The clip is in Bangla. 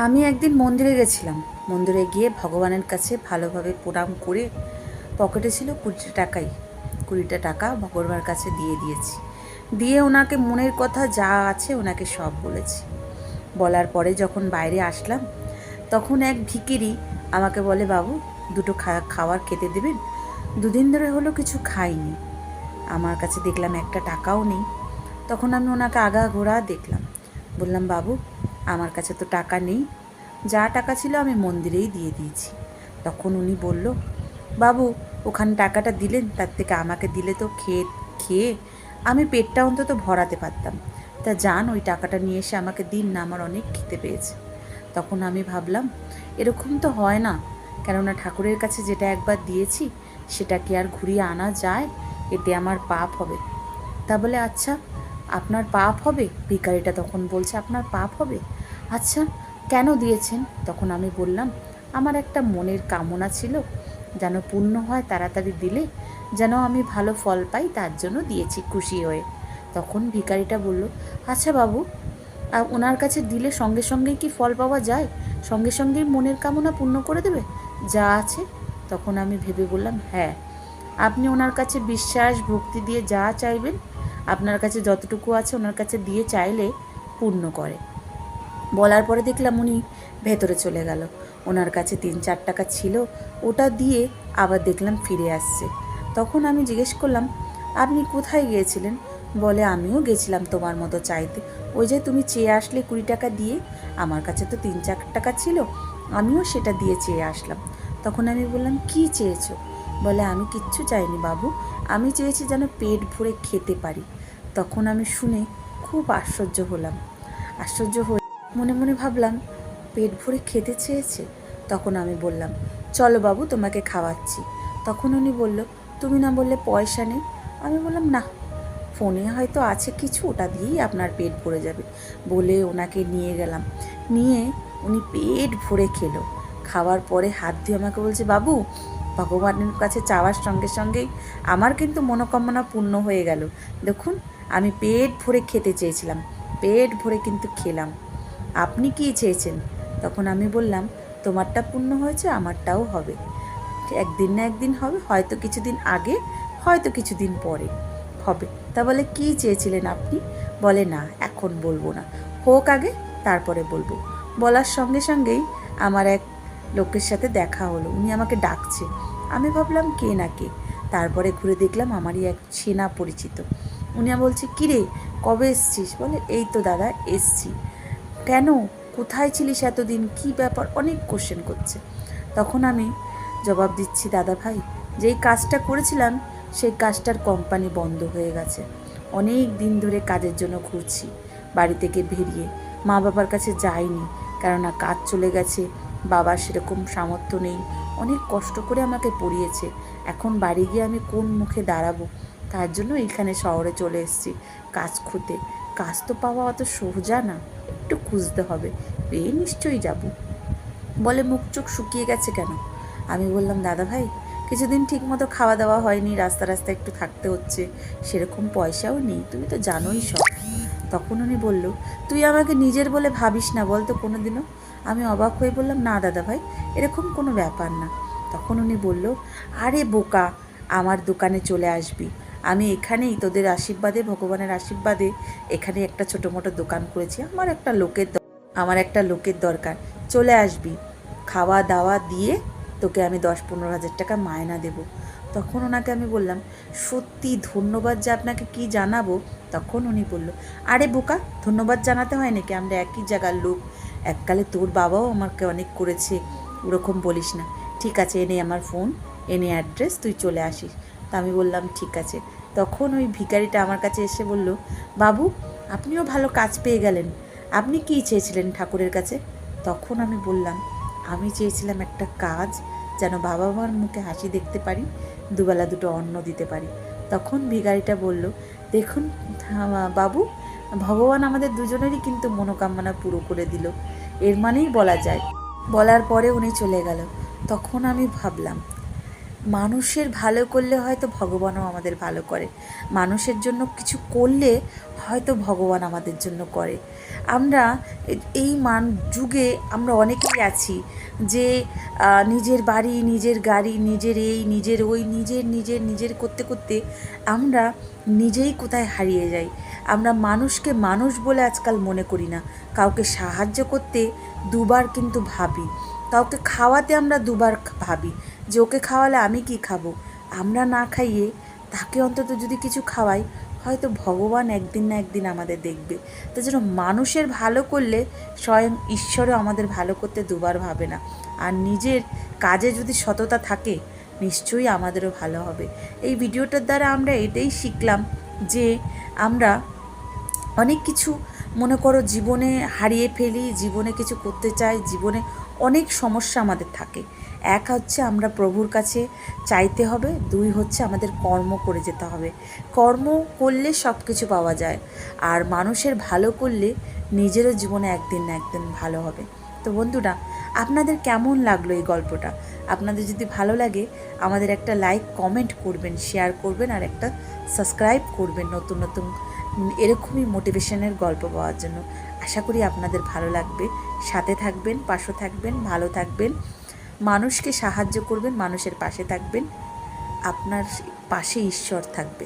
আমি একদিন মন্দিরে গেছিলাম। মন্দিরে গিয়ে ভগবানের কাছে ভালোভাবে প্রণাম করে পকেটে ছিল 20 টাকাই। 20টা টাকা ভগবানের কাছে দিয়ে দিয়েছি। দিয়ে ওনাকে মনের কথা যা আছে ওনাকে সব বলেছি। বলার পরে যখন বাইরে আসলাম তখন এক ভিখিরি আমাকে বলে, বাবু দুটো খাবার খেতে দেবেন? দুদিন ধরে হলো কিছু খাইনি। আমার কাছে দেখলাম একটা টাকাও নেই। তখন আমি ওনাকে আগাগোড়া দেখলাম। বললাম, বাবু আমার কাছে তো টাকা নেই, যা টাকা ছিল আমি মন্দিরেই দিয়ে দিয়েছি। তখন উনি বলল, বাবু ওখানে টাকাটা দিলেন, তার থেকে আমাকে দিলে তো খেয়ে খেয়ে আমি পেটটা অন্তত ভরাতে পারতাম। তা যান ওই টাকাটা নিয়ে এসে আমাকে দিন না, আমার অনেক খেতে পেয়েছে। তখন আমি ভাবলাম এরকম তো হয় না, কেননা ঠাকুরের কাছে যেটা একবার দিয়েছি সেটা কি আর ঘুরিয়ে আনা যায়? এতে আমার পাপ হবে। তা বলে, আচ্ছা আপনার পাপ হবে? ভিখারিটা তখন বলছে, আপনার পাপ হবে? আচ্ছা কেন দিয়েছেন? তখন আমি বললাম, আমার একটা মনের কামনা ছিল, যেন পূর্ণ হয়, তাড়াতাড়ি দিলে যেন আমি ভালো ফল পাই, তার জন্য দিয়েছি খুশি হয়ে। তখন ভিখারিটা বলল, আচ্ছা বাবু, ওনার কাছে দিলে সঙ্গে সঙ্গেই কি ফল পাওয়া যায়? সঙ্গে সঙ্গেই মনের কামনা পূর্ণ করে দেবে যা আছে? তখন আমি ভেবে বললাম, হ্যাঁ, আপনি ওনার কাছে বিশ্বাস ভক্তি দিয়ে যা চাইবেন, আপনার কাছে যতটুকু আছে ওনার কাছে দিয়ে চাইলে পূর্ণ করে। বলার পরে দেখলাম উনি ভেতরে চলে গেল। ওনার কাছে 3-4 টাকা ছিল, ওটা দিয়ে আবার দেখলাম ফিরে আসছে। তখন আমি জিজ্ঞেস করলাম, আপনি কোথায় গিয়েছিলেন? বলে, আমিও গেছিলাম তোমার মতো চাইতে। ওই যে তুমি চেয়ে আসলে 20 টাকা দিয়ে, আমার কাছে তো 3-4 টাকা ছিল, আমিও সেটা দিয়ে চেয়ে আসলাম। তখন আমি বললাম, কি চেয়েছো? বলে, আমি কিচ্ছু চাইনি বাবু, আমি চেয়েছি যেন পেট ভরে খেতে পারি। তখন আমি শুনে খুব আশ্চর্য হলাম। আশ্চর্য হয়ে মনে মনে ভাবলাম, পেট ভরে খেতে চেয়েছে। তখন আমি বললাম, চলো বাবু তোমাকে খাওয়াচ্ছি। তখন উনি বলল, তুমি না বললে পয়সা নেই? আমি বললাম, না, ফোনে হয়তো আছে কিছু, ওটা দিয়েই আপনার পেট ভরে যাবে। বলে ওনাকে নিয়ে গেলাম। নিয়ে উনি পেট ভরে খেলো। খাওয়ার পরে হাত দিয়ে আমাকে বলছে, বাবু ভগবানের কাছে চাওয়ার সঙ্গে সঙ্গেই আমার কিন্তু মনোকামনা পূর্ণ হয়ে গেল। দেখুন, আমি পেট ভরে খেতে চেয়েছিলাম, পেট ভরে কিন্তু খেলাম। আপনি কী চেয়েছেন? তখন আমি বললাম, তোমারটা পূর্ণ হয়েছে, আমারটাও হবে, একদিন না একদিন হবে, হয়তো কিছুদিন আগে, হয়তো কিছুদিন পরে হবে। তা বলে, কী চেয়েছিলেন আপনি? বলে, না এখন বলবো না, হোক আগে তারপরে বলবো। বলার সঙ্গে সঙ্গেই আমার এক লোকের সাথে দেখা হলো, উনি আমাকে ডাকছে। আমি ভাবলাম কে না কে, তারপরে ঘুরে দেখলাম আমারই এক চেনা পরিচিত। উনি বলছে, কিরে কবে এসছিস? বলে, এই তো দাদা এসছি। কেন, কোথায় ছিলিস এতদিন, কী ব্যাপার? অনেক কোশ্চেন করছে। তখন আমি জবাব দিচ্ছি, দাদা ভাই যেই কাজটা করেছিলাম সেই কাজটার কোম্পানি বন্ধ হয়ে গেছে। অনেক দিন ধরে কাজের জন্য ঘুরছি, বাড়ি থেকে বেরিয়ে মা বাবার কাছে যাইনি, কেননা কাজ চলে গেছে, বাবার সেরকম সামর্থ্য নেই, অনেক কষ্ট করে আমাকে পড়িয়েছে। এখন বাড়ি গিয়ে আমি কোন মুখে দাঁড়াবো? তার জন্য এইখানে শহরে চলে এসেছি কাজ খুঁজতে। কাজ তো পাওয়া অত সোজা না, একটু খুঁজতে হবে, পেয়ে নিশ্চয়ই যাব। বলে, মুখ চোখ শুকিয়ে গেছে কেন? আমি বললাম, দাদা ভাই কিছুদিন ঠিক মতো খাওয়া দাওয়া হয়নি, রাস্তা রাস্তায় একটু থাকতে হচ্ছে, সেরকম পয়সাও নেই, তুমি তো জানোই সব। তখন উনি বলল, তুই আমাকে নিজের বলে ভাবিস না বল তো কোনো দিনও? আমি অবাক হয়ে বললাম, না দাদা ভাই এরকম কোনো ব্যাপার না। তখন উনি বলল, আরে বোকা, আমার দোকানে চলে আসবি, আমি এখানেই তোদের আশীর্বাদে, ভগবানের আশীর্বাদে এখানে একটা ছোটো মোটো দোকান করেছি, আমার একটা লোকের দরকার, চলে আসবি, খাওয়া দাওয়া দিয়ে তোকে আমি 10-15 হাজার টাকা মায়না দেব। তখন ওনাকে আমি বললাম, সত্যি ধন্যবাদ যে আপনাকে কি জানাবো। তখন উনি বলল, আরে বোকা, ধন্যবাদ জানাতে হয় নাকি, আমরা একই জায়গার লোক, এককালে তোর বাবাও আমাকে অনেক করেছে, ওরকম বলিস না। ঠিক আছে, এনে আমার ফোন, এনে অ্যাড্রেস, তুই চলে আসিস। তা আমি বললাম, ঠিক আছে। তখন ওই ভিখারিটা আমার কাছে এসে বলল, বাবু আপনিও ভালো কাজ পেয়ে গেলেন, আপনি কী চেয়েছিলেন ঠাকুরের কাছে? তখন আমি বললাম, আমি চেয়েছিলাম একটা কাজ, যেন বাবা মার মুখে হাসি দেখতে পারি, দুবেলা দুটো অন্ন দিতে পারি। তখন ভিখারিটা বলল, দেখুন বাবু, ভগবান আমাদের দুজনেরই কিন্তু মনোকামনা পুরো করে দিল, এর মানেই বলা যায়। বলার পরে উনি চলে গেল। তখন আমি ভাবলাম, মানুষের ভালো করলে হয়তো ভগবানও আমাদের ভালো করে, মানুষের জন্য কিছু করলে হয়তো ভগবান আমাদের জন্য করে। আমরা এই যুগে আমরা অনেকেই আছি যে নিজের বাড়ি, নিজের গাড়ি, নিজের এই, নিজের ওই, নিজের করতে করতে আমরা নিজেই কোথায় হারিয়ে যাই। আমরা মানুষকে মানুষ বলে আজকাল মনে করি না। কাউকে সাহায্য করতে দুবার কিন্তু ভাবি, কাউকে খাওয়াতে আমরা দুবার ভাবি যে ওকে খাওয়ালে আমি কি খাবো। আমরা না খাইয়ে তাকে অন্তত যদি কিছু খাওয়াই, হয়তো ভগবান একদিন না একদিন আমাদের দেখবে। তাই জন্য মানুষের ভালো করলে স্বয়ং ঈশ্বরও আমাদের ভালো করতে দুবার ভাবে না। আর নিজের কাজে যদি সততা থাকে, নিশ্চয়ই আমাদেরও ভালো হবে। এই ভিডিওটার দ্বারা আমরা এটাই শিখলাম যে আমরা অনেক কিছু মনে করো জীবনে হারিয়ে ফেলি, জীবনে কিছু করতে চাই, জীবনে অনেক সমস্যা আমাদের থাকে। এক হচ্ছে আমরা প্রভুর কাছে চাইতে হবে, দুই হচ্ছে আমাদের কর্ম করে যেতে হবে। কর্ম করলে সব কিছু পাওয়া যায়, আর মানুষের ভালো করলে নিজেরও জীবনে একদিন না একদিন ভালো হবে। তো বন্ধুরা, আপনাদের কেমন লাগলো এই গল্পটা? আপনাদের যদি ভালো লাগে আমাদের একটা লাইক কমেন্ট করবেন, শেয়ার করবেন, আর একটা সাবস্ক্রাইব করবেন নতুন নতুন এরকমই মোটিভেশনের গল্প পাওয়ার জন্য। আশা করি আপনাদের ভালো লাগবে। সাথে থাকবেন, পাশে থাকবেন, ভালো থাকবেন, মানুষকে সাহায্য করবেন, মানুষের পাশে থাকবেন। আপনার পাশে ঈশ্বর থাকবে।